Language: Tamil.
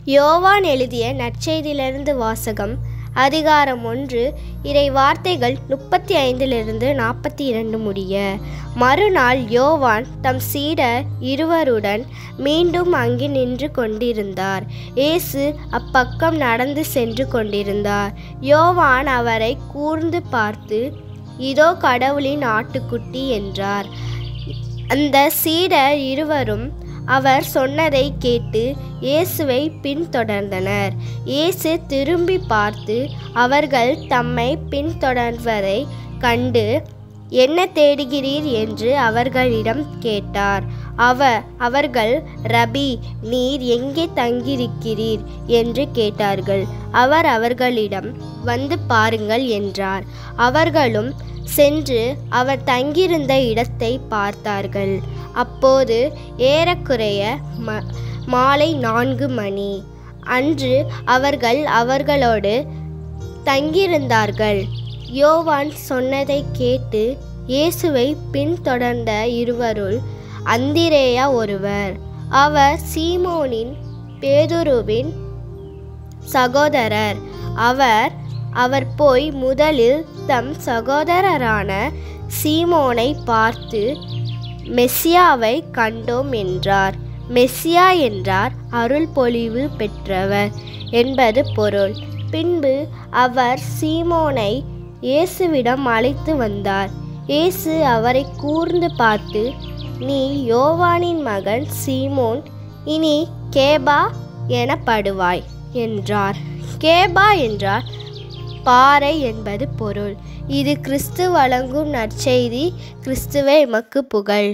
யோவான் எழுதிய நற்செய்தியிலிருந்து வாசகம். அதிகாரம் 1. இறை வார்த்தைகள் 35-42 முடிய. மறுநாள் யோவான் தம் சீடர் இருவருடன் மீண்டும் அங்கே நின்று கொண்டிருந்தார். இயேசு அப்பக்கம் நடந்து சென்று கொண்டிருந்தார். யோவான் அவரை கூர்ந்து பார்த்து, இதோ கடவுளின் ஆட்டுக்குட்டி என்றார். அந்த சீடர் இருவரும் அவர் சொன்னதை கேட்டு இயேசுவை பின்தொடர்ந்தனர். இயேசு திரும்பி பார்த்து அவர்கள் தம்மை பின்தொடர்வதை கண்டு, என்ன தேடுகிறீர் என்று அவர்களிடம் கேட்டார். அவர்கள், ரபி, நீர் எங்கே தங்கியிருக்கிறீர் என்று கேட்டார்கள். அவர் அவர்களிடம், வந்து பாருங்கள் என்றார். அவர்களும் சென்று அவர் தங்கியிருந்த இடத்தை பார்த்தார்கள். அப்போது ஏறக்குறைய மாலை 4 மணி. அன்று அவர்கள் அவர்களோடு தங்கியிருந்தார்கள். யோவான் சொன்னதை கேட்டு இயேசுவை பின்தொடர்ந்த இருவருள் அந்திரேயா ஒருவர். அவர் சீமோனின் பேதுருவின் சகோதரர். அவர் போய் முதலில் தம் சகோதரரான சீமோனை பார்த்து, மெசியாவை கண்டோம் என்றார். மெசியா என்றார் அருள் பொழிவு பெற்றவர் என்பது பொருள். பின்பு அவர் சீமோனை இயேசுவிடம் அழைத்து வந்தார். இயேசு அவரை கூர்ந்து பார்த்து, நீ யோவானின் மகன் சீமோன், இனி கேபா எனப்படுவாய் என்றார். கேபா என்றார் பாறை என்பது பொருள். இது கிறிஸ்து வழங்கும் நற்செய்தி. கிறிஸ்துவே எமக்கு புகழ்.